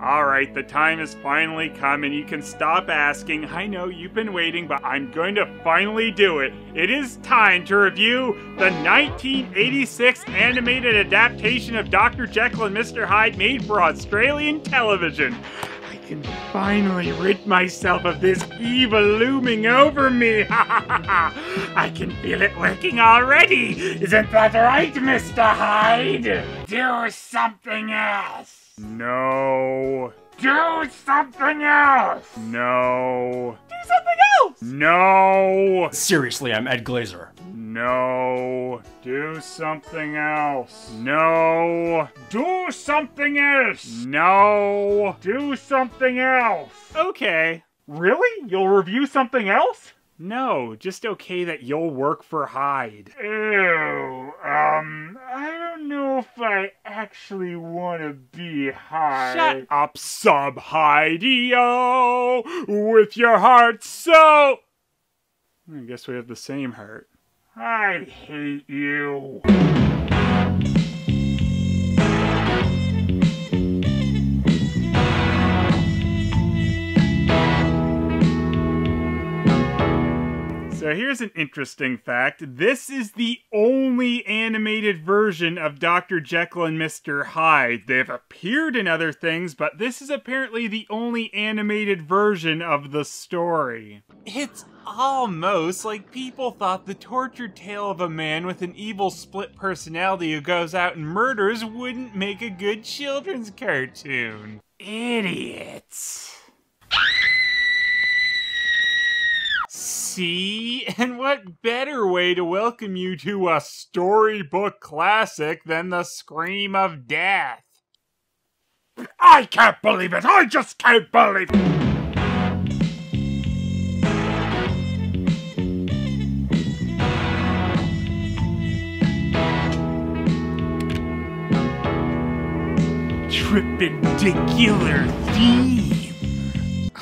Alright, the time has finally come and you can stop asking. I know you've been waiting, but I'm going to finally do it. It is time to review the 1986 animated adaptation of Dr. Jekyll and Mr. Hyde made for Australian television. I can finally rid myself of this evil looming over me. I can feel it working already. Isn't that right, Mr. Hyde? Do something else. No. Do something else! No. Do something else! No. Seriously, I'm Ed Glazer. No. Do something else. No. Do something else! No. Do something else! Okay. Really? You'll review something else? No, just okay that you'll work for Hyde. Ew, I don't know if I actually want to be Hyde. Shut up, Sub-Hyde-o, with your heart so... I guess we have the same heart. I hate you. So here's an interesting fact. This is the only animated version of Dr. Jekyll and Mr. Hyde. They've appeared in other things, but this is apparently the only animated version of the story. It's almost like people thought the tortured tale of a man with an evil split personality who goes out and murders wouldn't make a good children's cartoon. Idiots. See? And what better way to welcome you to a storybook classic than the scream of death? I can't believe it! I just can't believe it! Tripendicular theme!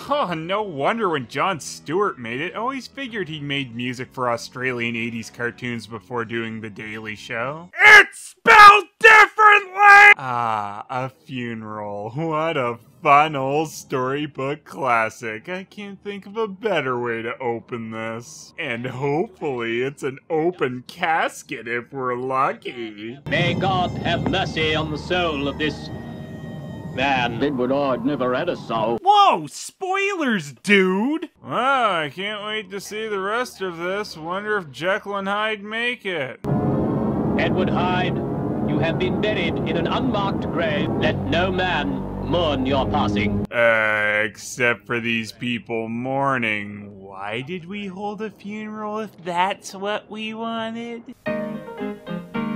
Oh, no wonder when Jon Stewart made it. Always figured he made music for Australian 80s cartoons before doing The Daily Show. It's spelled differently! Ah, a funeral. What a fun old storybook classic. I can't think of a better way to open this. And hopefully it's an open casket if we're lucky. May God have mercy on the soul of this... man. Edward Hyde never had a soul. Whoa! Spoilers, dude! Wow, I can't wait to see the rest of this. Wonder if Jekyll and Hyde make it. Edward Hyde, you have been buried in an unmarked grave. Let no man mourn your passing. Except for these people mourning. Why did we hold a funeral if that's what we wanted?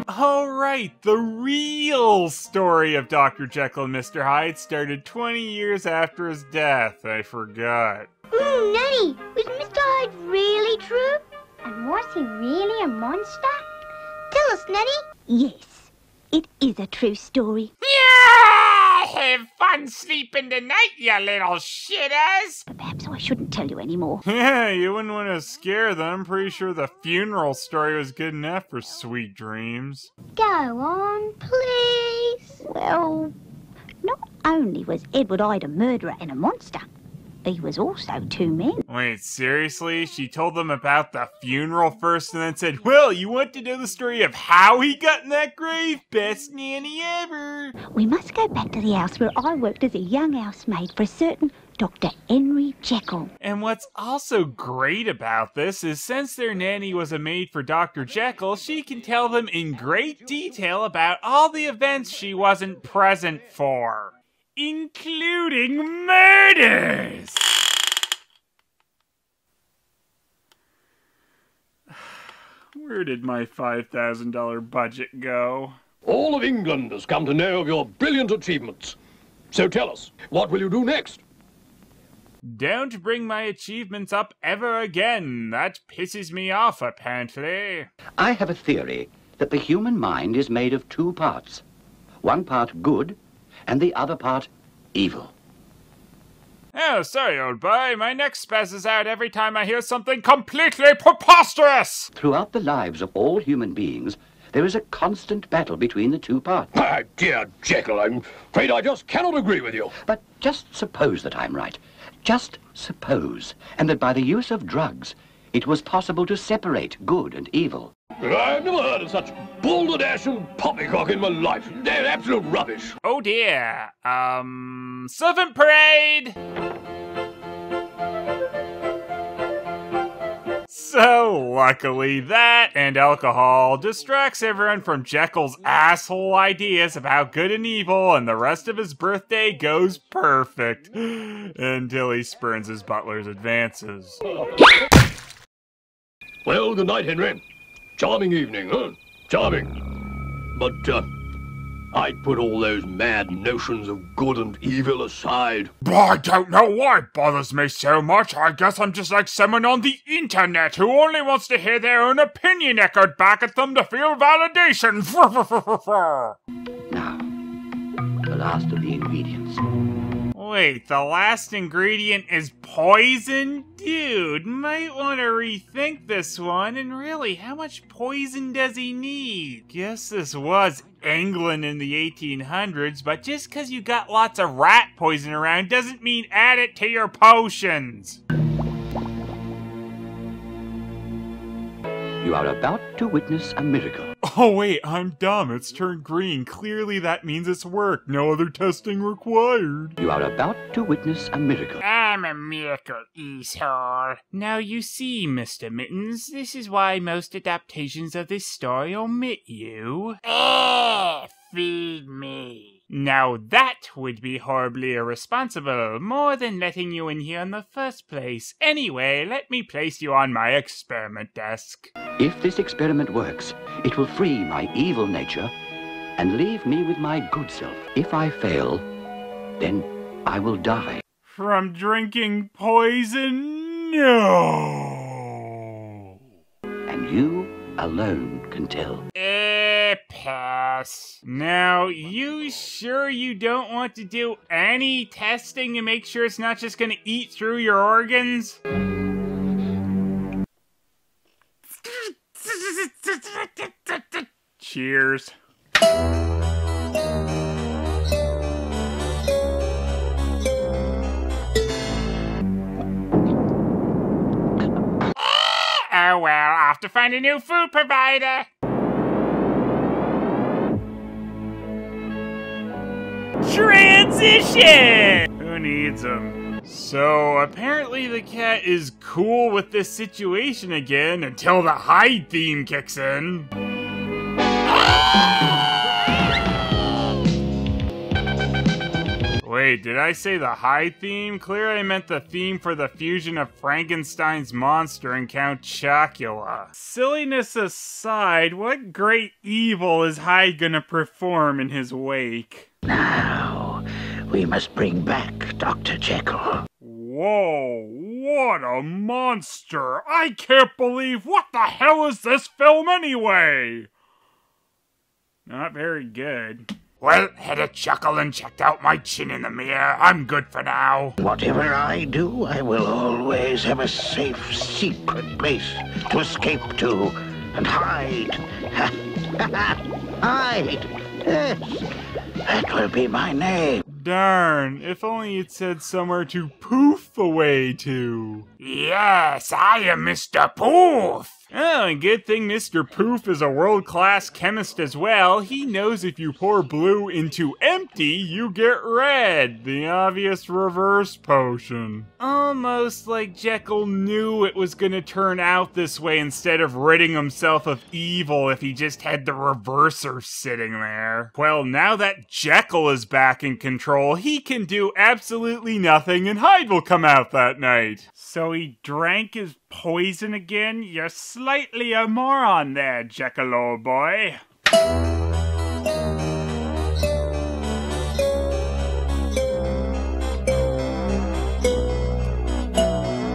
Alright, the real story of Dr. Jekyll and Mr. Hyde started 20 years after his death. I forgot. Nanny, was Mr. Hyde really true? And was he really a monster? Tell us, Nanny. Yes, it is a true story. Yeah! Have fun sleeping tonight, you little shitters! Perhaps I shouldn't tell you anymore. Yeah, you wouldn't want to scare them. Pretty sure the funeral story was good enough for sweet dreams. Go on, please. Well, not only was Edward Hyde a murderer and a monster, he was also two men. Wait, seriously? She told them about the funeral first and then said, well, you want to know the story of how he got in that grave? Best nanny ever! We must go back to the house where I worked as a young housemaid for a certain Dr. Henry Jekyll. And what's also great about this is since their nanny was a maid for Dr. Jekyll, she can tell them in great detail about all the events she wasn't present for. Including murders! Where did my $5,000 budget go? All of England has come to know of your brilliant achievements. So tell us, what will you do next? Don't bring my achievements up ever again. That pisses me off, apparently. I have a theory that the human mind is made of two parts. One part good, and the other part evil. Oh, sorry, old boy. My neck spazzes out every time I hear something completely preposterous! Throughout the lives of all human beings, There is a constant battle between the two parts. My dear Jekyll, I'm afraid I just cannot agree with you. But just suppose that I'm right. Just suppose. And that by the use of drugs, it was possible to separate good and evil. I've never heard of such balderdash and poppycock in my life. They're absolute rubbish. Oh dear. Servant parade! So, luckily, that and alcohol distracts everyone from Jekyll's asshole ideas about good and evil, and the rest of his birthday goes perfect. Until he spurns his butler's advances. Well, good night, Henry. Charming evening, huh? Charming. But, I'd put all those mad notions of good and evil aside. I don't know why it bothers me so much. I guess I'm just like someone on the internet who only wants to hear their own opinion echoed back at them to feel validation. Now, the last of the ingredients. Wait, the last ingredient is poison? Dude, might want to rethink this one. And really, how much poison does he need? Guess this was England in the 1800s, but just because you got lots of rat poison around doesn't mean add it to your potions. You are about to witness a miracle. Oh wait, I'm dumb. It's turned green. Clearly that means it's worked. No other testing required. You are about to witness a miracle. I'm a miracle, Esau. Now you see, Mr. Mittens, this is why most adaptations of this story omit you. Feed me. Now that would be horribly irresponsible, more than letting you in here in the first place. Anyway, let me place you on my experiment desk. If this experiment works, it will free my evil nature and leave me with my good self. If I fail, then I will die. From drinking poison? No. And you alone can tell. Pass. Now, you sure you don't want to do any testing to make sure it's not just gonna eat through your organs? Cheers. Oh well, I'll have to find a new food provider. Transition! Who needs them? So, apparently the cat is cool with this situation again until the Hyde theme kicks in. Wait, did I say the Hyde theme? Clearly I meant the theme for the fusion of Frankenstein's monster and Count Chocula. Silliness aside, what great evil is Hyde gonna perform in his wake? Now, we must bring back Dr. Jekyll. Whoa, what a monster! I can't believe, what the hell is this film anyway? Not very good. Well, had a chuckle and checked out my chin in the mirror. I'm good for now. Whatever I do, I will always have a safe, secret place to escape to and hide. Hide! Yes, that will be my name. Darn, if only it said somewhere to poof away to. Yes, I am Mr. Poof! Oh, and good thing Mr. Poof is a world-class chemist as well. He knows if you pour blue into empty, you get red. The obvious reverse potion. Almost like Jekyll knew it was gonna turn out this way instead of ridding himself of evil if he just had the reverser sitting there. Well, now that Jekyll is back in control, he can do absolutely nothing and Hyde will come out that night. So he drank his poison again? You're slightly a moron there, Jekyll old boy.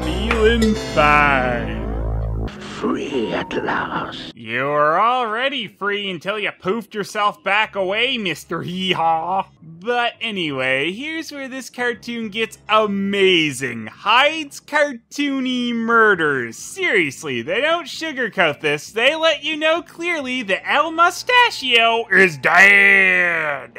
Feeling fine. Free at last. You were already free until you poofed yourself back away, Mr. Hee-Haw. But anyway, here's where this cartoon gets amazing. Hyde's cartoony murders. Seriously, they don't sugarcoat this. They let you know clearly that El Mustachio is dead.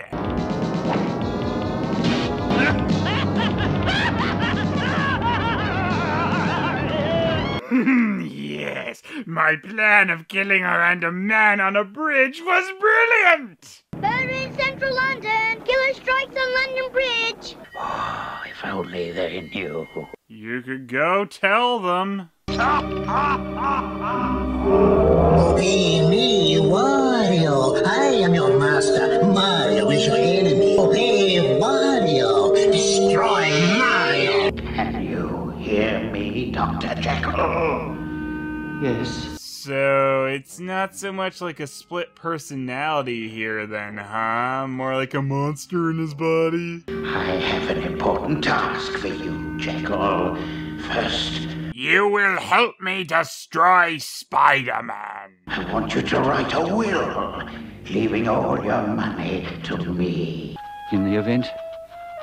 Yes, my plan of killing a random man on a bridge was brilliant! Murder in central London! Killer strikes on London Bridge! Oh, if only they knew. You could go tell them. Me, Wario. I am your master. Mario is your enemy. Hey, Wario, destroy Mario. Can you hear me, Dr. Jekyll? Yes. So, it's not so much like a split personality here then, huh? More like a monster in his body? I have an important task for you, Jekyll. First, You will help me destroy Spider-Man. I want you to write a will, leaving all your money to me. In the event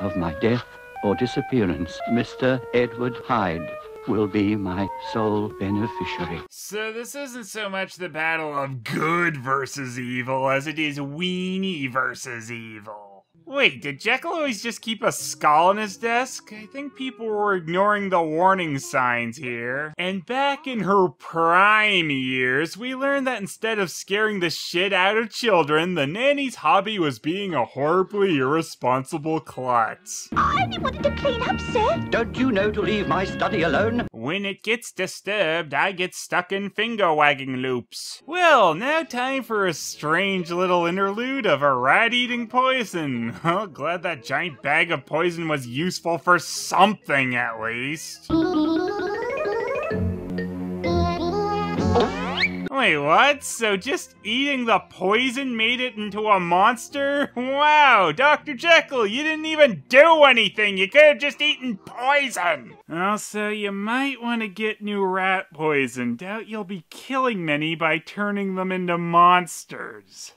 of my death or disappearance, Mr. Edward Hyde will be my sole beneficiary. So this isn't so much the battle of good versus evil as it is weenie versus evil. Wait, did Jekyll always just keep a skull on his desk? I think people were ignoring the warning signs here. And back in her prime years, we learned that instead of scaring the shit out of children, the nanny's hobby was being a horribly irresponsible klutz. I only wanted to clean up, sir. Don't you know to leave my study alone? When it gets disturbed, I get stuck in finger-wagging loops. Well, now time for a strange little interlude of a rat-eating poison. Well, glad that giant bag of poison was useful for something, at least. Wait, what? So just eating the poison made it into a monster? Wow, Dr. Jekyll, you didn't even do anything! You could have just eaten poison! Also, you might want to get new rat poison. Doubt you'll be killing many by turning them into monsters.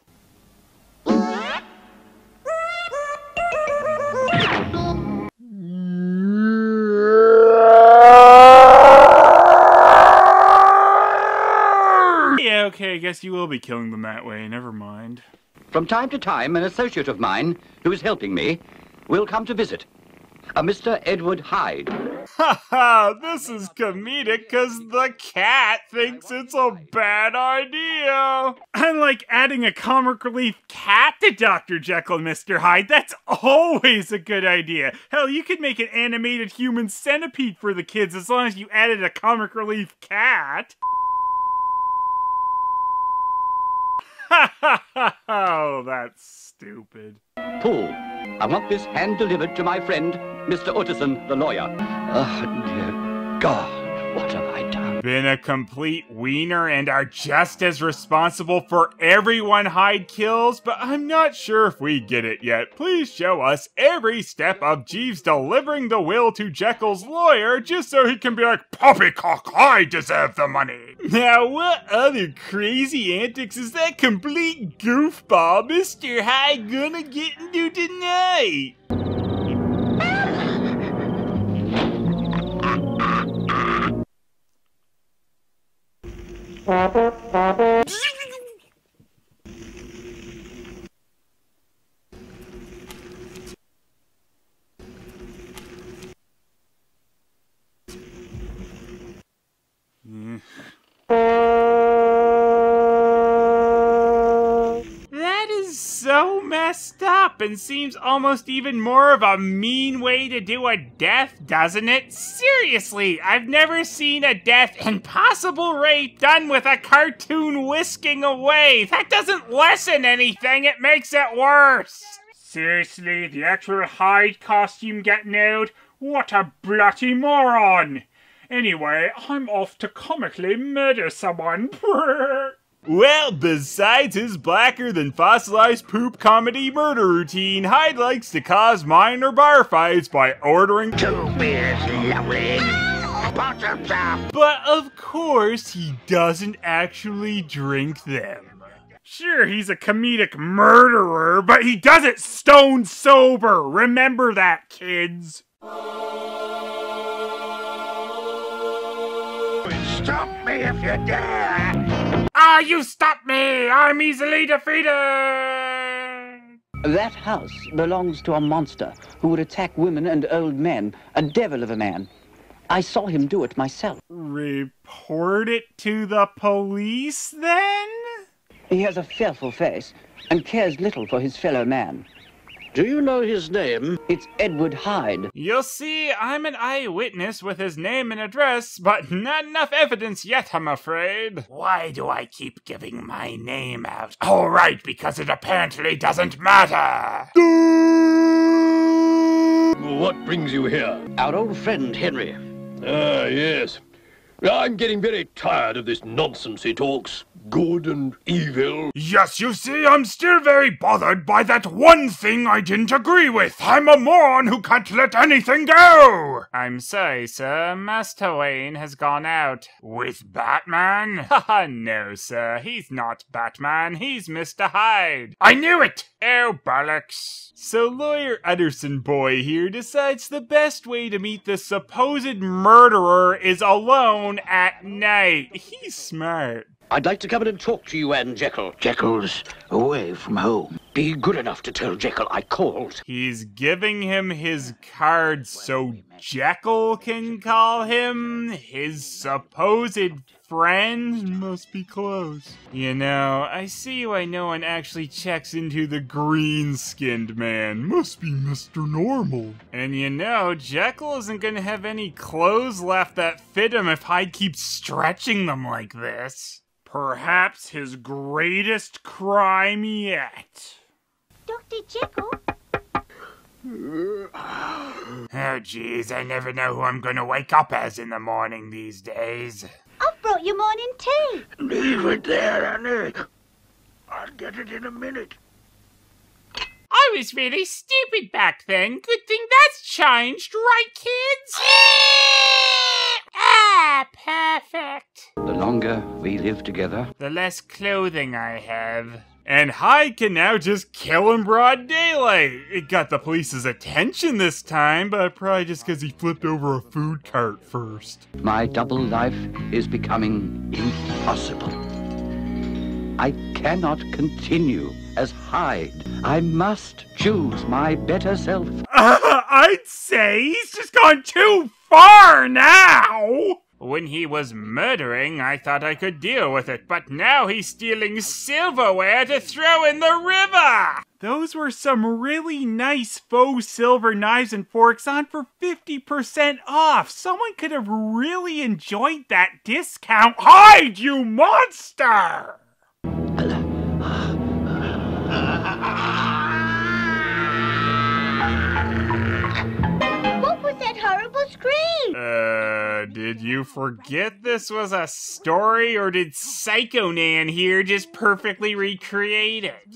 Yeah, okay, I guess you will be killing them that way, never mind. From time to time, an associate of mine, who is helping me, will come to visit. A Mr. Edward Hyde. Haha, this is comedic because the cat thinks it's a bad idea. Unlike adding a comic relief cat to Dr. Jekyll and Mr. Hyde, that's always a good idea. Hell, you could make an animated human centipede for the kids as long as you added a comic relief cat. Oh, that's stupid. Paul, I want this hand-delivered to my friend, Mr. Utterson, the lawyer. Oh, dear God, what have I done? Been a complete wiener and are just as responsible for everyone Hyde kills, but I'm not sure if we get it yet. Please show us every step of Jeeves delivering the will to Jekyll's lawyer just so he can be like, "Poppycock, I deserve the money." Now, what other crazy antics is that complete goofball Mr. Hyde gonna get into tonight? That is so messed up and seems almost even more of a mean way to do a death, doesn't it? Seriously, I've never seen a death and possible rape done with a cartoon whisking away. That doesn't lessen anything, it makes it worse. Seriously, the actual Hyde costume getting out? What a bloody moron! Anyway, I'm off to comically murder someone. Well, besides his blacker than fossilized poop comedy murder routine, Hyde likes to cause minor bar fights by ordering 2 beers, lovely. Bottoms up. But of course, he doesn't actually drink them. Sure, he's a comedic murderer, but he does it stone sober. Remember that, kids. Stop me if you dare! Ah, you stop me! I'm easily defeated! That house belongs to a monster who would attack women and old men, a devil of a man. I saw him do it myself. Report it to the police, then? He has a fearful face and cares little for his fellow man. Do you know his name? It's Edward Hyde. You'll see, I'm an eyewitness with his name and address, but not enough evidence yet, I'm afraid. Why do I keep giving my name out? Oh, right, because it apparently doesn't matter! What brings you here? Our old friend, Henry. Ah, yes. I'm getting very tired of this nonsense he talks. Good and evil. Yes, you see, I'm still very bothered by that one thing I didn't agree with. I'm a moron who can't let anything go. I'm sorry, sir. Master Wayne has gone out. With Batman? Haha, no, sir. He's not Batman. He's Mr. Hyde. I knew it! Oh, bollocks. So Lawyer Utterson Boy here decides the best way to meet the supposed murderer is alone at night. He's smart. I'd like to come in and talk to you, Anne Jekyll. Jekyll's away from home. Be good enough to tell Jekyll I called. He's giving him his card so Jekyll can call him his supposed friend. Must be close. You know, I see why no one actually checks into the green-skinned man. Must be Mr. Normal. And you know, Jekyll isn't gonna have any clothes left that fit him if Hyde keeps stretching them like this. Perhaps his greatest crime yet. Dr. Jekyll? Oh, geez, I never know who I'm gonna wake up as in the morning these days. I've brought you morning tea. Leave it there, Annie. I'll get it in a minute. I was really stupid back then. Good thing that's changed, right, kids? Ah, perfect. The longer we live together, the less clothing I have. And Hyde can now just kill in broad daylight. It got the police's attention this time, but probably just because he flipped over a food cart first. my double life is becoming impossible. I cannot continue as Hyde. I must choose my better self. I'd say he's just gone too far now! When he was murdering, I thought I could deal with it, but now he's stealing silverware to throw in the river! Those were some really nice faux silver knives and forks on for 50% off. Someone could have really enjoyed that discount. Hyde, you monster! What was that horrible scream? Did you forget this was a story, or did Psycho Nan here just perfectly recreate it?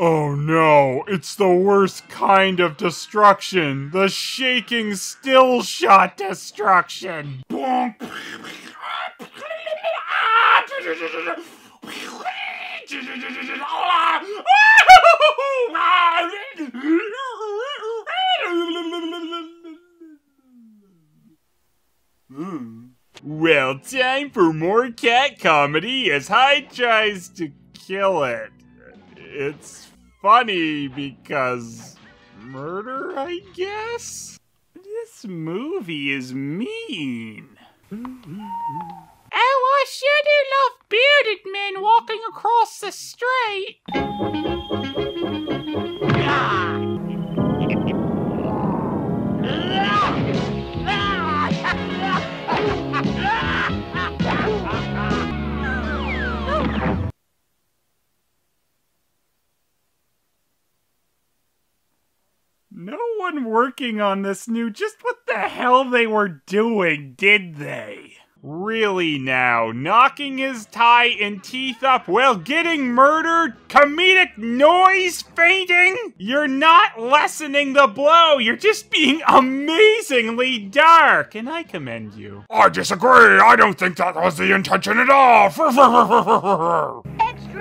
Oh no, it's the worst kind of destruction. The shaking still shot destruction. Well, time for more cat comedy as Hyde tries to kill it. It's funny because murder, I guess? This movie is mean. Oh, I sure do love bearded men walking across the street. No one working on this knew just what the hell they were doing, did they? Really now, knocking his tie and teeth up while getting murdered? Comedic noise fainting? You're not lessening the blow, you're just being amazingly dark, and I commend you. I disagree, I don't think that was the intention at all. Extra,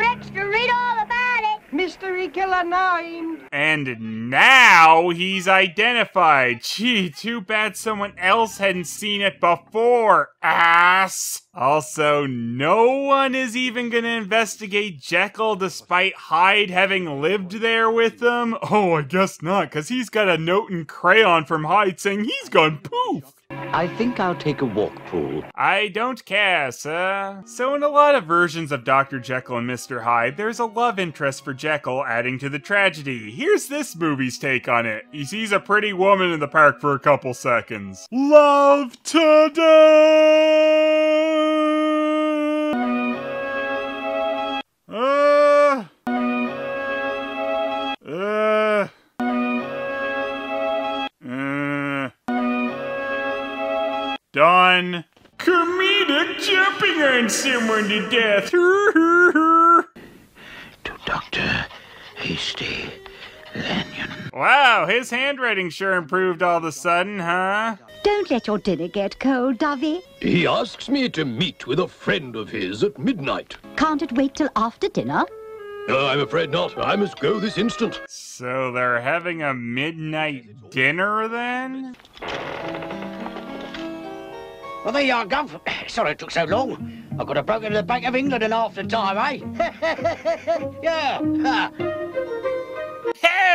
extra, read all about it. Mystery Killer 9. And now he's identified. Gee, too bad someone else hadn't seen it before, ass. Also, no one is even gonna investigate Jekyll despite Hyde having lived there with them. Oh, I guess not, because he's got a note in crayon from Hyde saying he's gone poof. I think I'll take a walk, Poole. I don't care, sir. So in a lot of versions of Dr. Jekyll and Mr. Hyde, there's a love interest for Jekyll adding to the tragedy. Here's this movie's take on it. He sees a pretty woman in the park for a couple seconds. Love to Done. Comedic jumping on someone to death. To Dr. Hasty Lanyon. Wow, his handwriting sure improved all of a sudden, huh? Don't let your dinner get cold, Dovey. He asks me to meet with a friend of his at midnight. Can't it wait till after dinner? I'm afraid not. I must go this instant. So they're having a midnight dinner then? Well, there you are, Gov. Sorry it took so long. I could have broken to the Bank of England in half the time, eh? Yeah.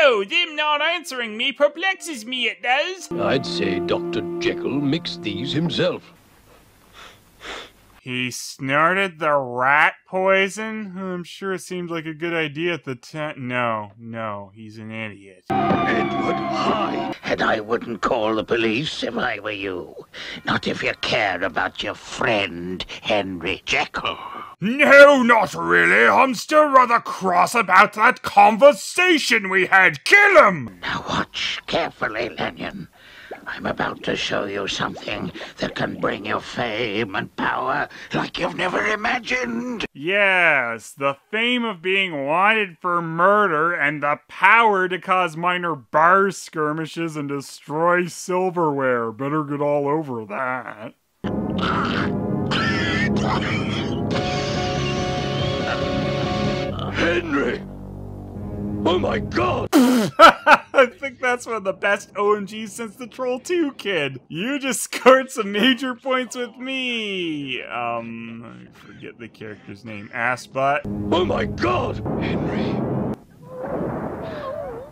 Oh, them not answering me perplexes me, it does. I'd say Dr. Jekyll mixed these himself. He snorted the rat poison? I'm sure it seemed like a good idea at the time. No, he's an idiot. Edward Hyde. And I wouldn't call the police if I were you. Not if you care about your friend, Henry Jekyll. No, not really. I'm still rather cross about that conversation we had. Kill him! Now watch carefully, Lanyon. I'm about to show you something that can bring you fame and power like you've never imagined. Yes, the fame of being wanted for murder and the power to cause minor bar skirmishes and destroy silverware. Better get all over that. Henry! Oh my God! I think that's one of the best OMGs since the Troll 2 kid. You just scored some major points with me. I forget the character's name. Assbutt. Oh my God! Henry!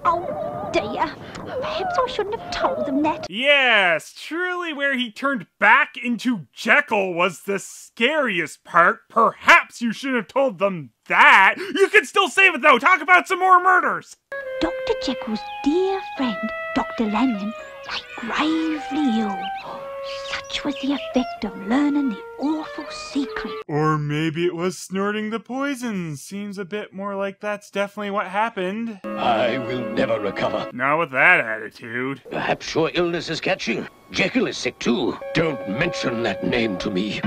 Oh, dear. Perhaps I shouldn't have told them that. Yes, truly where he turned back into Jekyll was the scariest part. Perhaps you shouldn't have told them that. You can still save it though. Talk about some more murders. Dr. Jekyll's dear friend, Dr. Lanyon, lay gravely ill. Such was the effect of learning the awful secret. Or maybe it was snorting the poison. Seems a bit more like that's definitely what happened. I will never recover. Not with that attitude. Perhaps your illness is catching. Jekyll is sick too. Don't mention that name to me.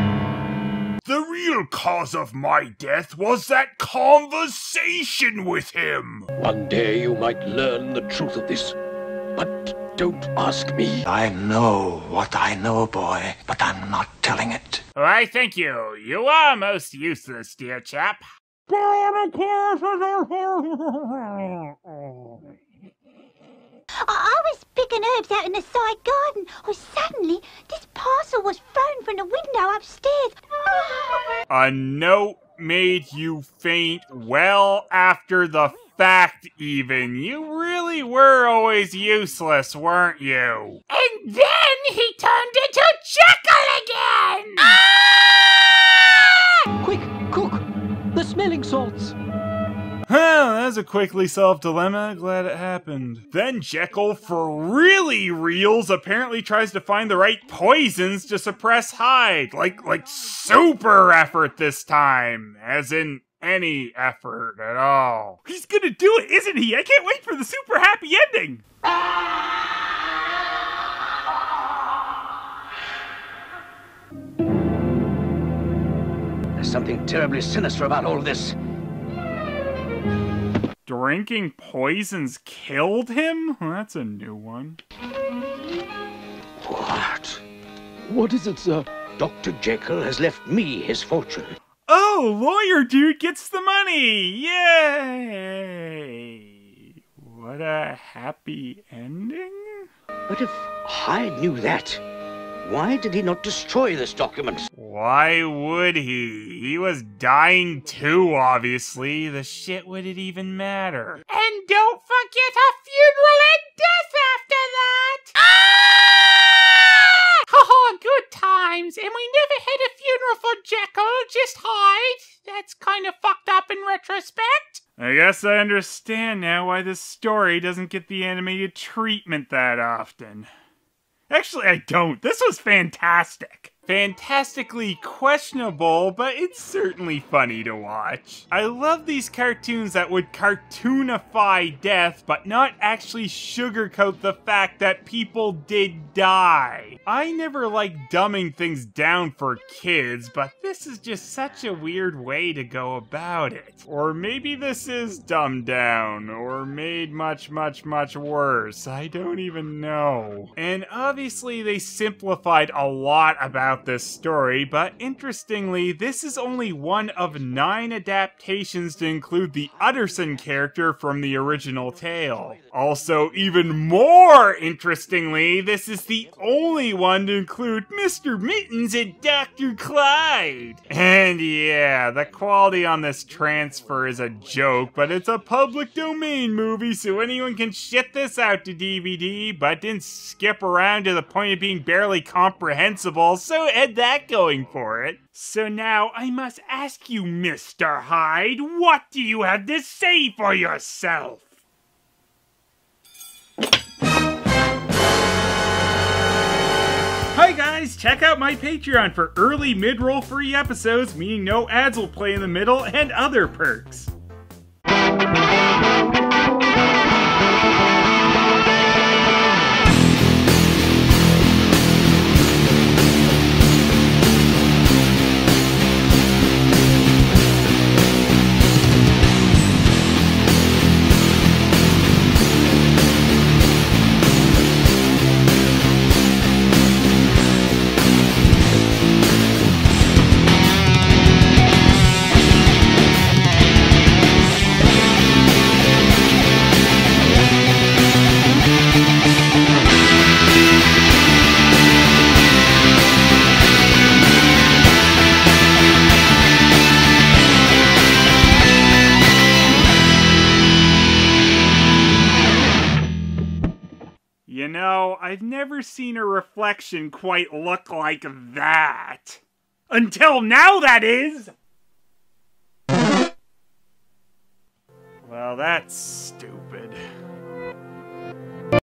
The real cause of my death was that conversation with him. One day you might learn the truth of this, but don't ask me. I know what I know, boy, but I'm not telling it. Why, thank you. You are most useless, dear chap. I was picking herbs out in the side garden when suddenly this parcel was thrown from the window upstairs. A note made you faint well after the fact even. You really were always useless, weren't you? And then he turned into Jekyll again! Quick, cook! The smelling salts! Well, that's a quickly solved dilemma. Glad it happened. Then Jekyll, for really reals, apparently tries to find the right poisons to suppress Hyde. Like super effort this time. As in any effort at all. He's gonna do it, isn't he? I can't wait for the super happy ending! something terribly sinister about all this. Drinking poisons killed him? That's a new one. What? What is it, sir? Dr. Jekyll has left me his fortune. Oh, lawyer dude gets the money! Yay! What a happy ending? But if Hyde knew that, why did he not destroy this document? Why would he? He was dying too, obviously. The shit would it even matter? And don't forget a funeral and death after that! Haha, good times. And we never had a funeral for Jekyll, just Hyde. That's kind of fucked up in retrospect. I guess I understand now why this story doesn't get the animated treatment that often. Actually, I don't. This was fantastic. Fantastically questionable, but it's certainly funny to watch. I love these cartoons that would cartoonify death, but not actually sugarcoat the fact that people did die. I never like dumbing things down for kids, but this is just such a weird way to go about it. Or maybe this is dumbed down, or made much, much, much worse. I don't even know. And obviously they simplified a lot about this story, but interestingly, this is only one of 9 adaptations to include the Utterson character from the original tale. Also, even more interestingly, this is the only one to include Mr. Mittens and Dr. Clyde. And yeah, the quality on this transfer is a joke, but it's a public domain movie, so anyone can shit this out to DVD, but didn't skip around to the point of being barely comprehensible, so it had that going for it. So now I must ask you, Mr. Hyde, what do you have to say for yourself? Hi guys, check out my Patreon for early mid-roll free episodes, meaning no ads will play in the middle, and other perks. You know, I've never seen a reflection quite look like that. Until now, that is! Well, that's stupid.